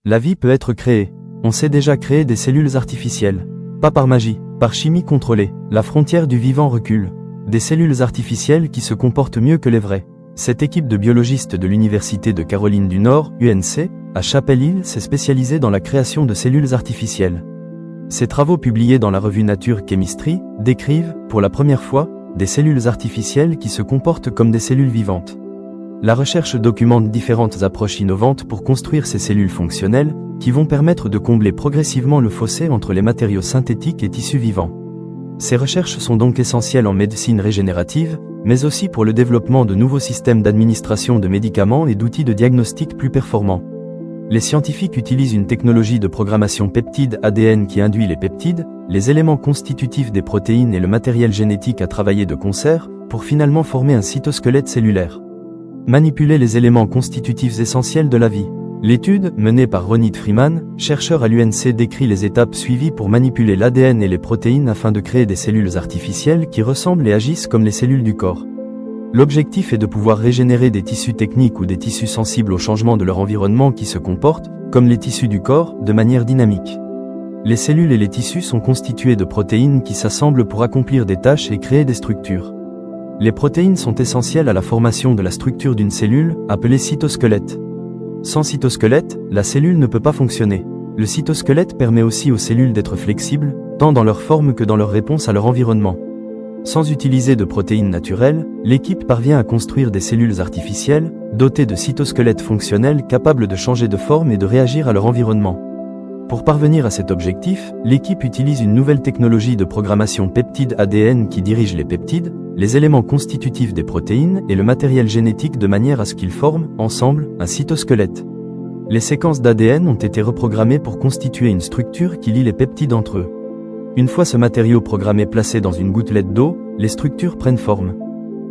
La vie peut être créée. On sait déjà créer des cellules artificielles. Pas par magie, par chimie contrôlée. La frontière du vivant recule. Des cellules artificielles qui se comportent mieux que les vraies. Cette équipe de biologistes de l'Université de Caroline du Nord, UNC, à Chapel Hill s'est spécialisée dans la création de cellules artificielles. Ces travaux publiés dans la revue Nature Chemistry décrivent, pour la première fois, des cellules artificielles qui se comportent comme des cellules vivantes. La recherche documente différentes approches innovantes pour construire ces cellules fonctionnelles, qui vont permettre de combler progressivement le fossé entre les matériaux synthétiques et tissus vivants. Ces recherches sont donc essentielles en médecine régénérative, mais aussi pour le développement de nouveaux systèmes d'administration de médicaments et d'outils de diagnostic plus performants. Les scientifiques utilisent une technologie de programmation peptide ADN qui induit les peptides, les éléments constitutifs des protéines et le matériel génétique à travailler de concert, pour finalement former un cytosquelette cellulaire. Manipuler les éléments constitutifs essentiels de la vie. L'étude, menée par Ronit Freeman, chercheur à l'UNC, décrit les étapes suivies pour manipuler l'ADN et les protéines afin de créer des cellules artificielles qui ressemblent et agissent comme les cellules du corps. L'objectif est de pouvoir régénérer des tissus techniques ou des tissus sensibles au changement de leur environnement qui se comportent, comme les tissus du corps, de manière dynamique. Les cellules et les tissus sont constitués de protéines qui s'assemblent pour accomplir des tâches et créer des structures. Les protéines sont essentielles à la formation de la structure d'une cellule, appelée cytosquelette. Sans cytosquelette, la cellule ne peut pas fonctionner. Le cytosquelette permet aussi aux cellules d'être flexibles, tant dans leur forme que dans leur réponse à leur environnement. Sans utiliser de protéines naturelles, l'équipe parvient à construire des cellules artificielles, dotées de cytosquelettes fonctionnels capables de changer de forme et de réagir à leur environnement. Pour parvenir à cet objectif, l'équipe utilise une nouvelle technologie de programmation peptide ADN qui dirige les peptides, les éléments constitutifs des protéines et le matériel génétique de manière à ce qu'ils forment, ensemble, un cytosquelette. Les séquences d'ADN ont été reprogrammées pour constituer une structure qui lie les peptides entre eux. Une fois ce matériau programmé placé dans une gouttelette d'eau, les structures prennent forme.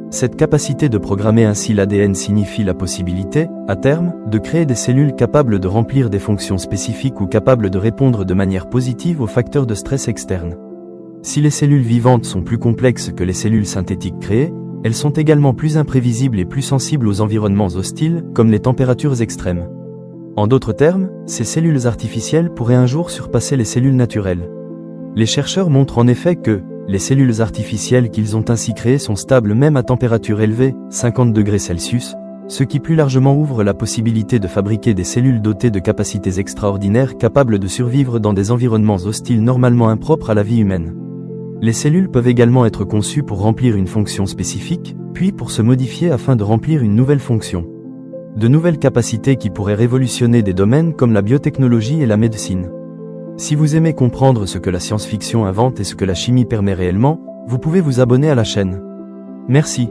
Cette capacité de programmer ainsi l'ADN signifie la possibilité, à terme, de créer des cellules capables de remplir des fonctions spécifiques ou capables de répondre de manière positive aux facteurs de stress externes. Si les cellules vivantes sont plus complexes que les cellules synthétiques créées, elles sont également plus imprévisibles et plus sensibles aux environnements hostiles, comme les températures extrêmes. En d'autres termes, ces cellules artificielles pourraient un jour surpasser les cellules naturelles. Les chercheurs montrent en effet que les cellules artificielles qu'ils ont ainsi créées sont stables même à température élevée, 50 degrés Celsius, ce qui plus largement ouvre la possibilité de fabriquer des cellules dotées de capacités extraordinaires capables de survivre dans des environnements hostiles normalement impropres à la vie humaine. Les cellules peuvent également être conçues pour remplir une fonction spécifique, puis pour se modifier afin de remplir une nouvelle fonction. De nouvelles capacités qui pourraient révolutionner des domaines comme la biotechnologie et la médecine. Si vous aimez comprendre ce que la science-fiction invente et ce que la chimie permet réellement, vous pouvez vous abonner à la chaîne. Merci.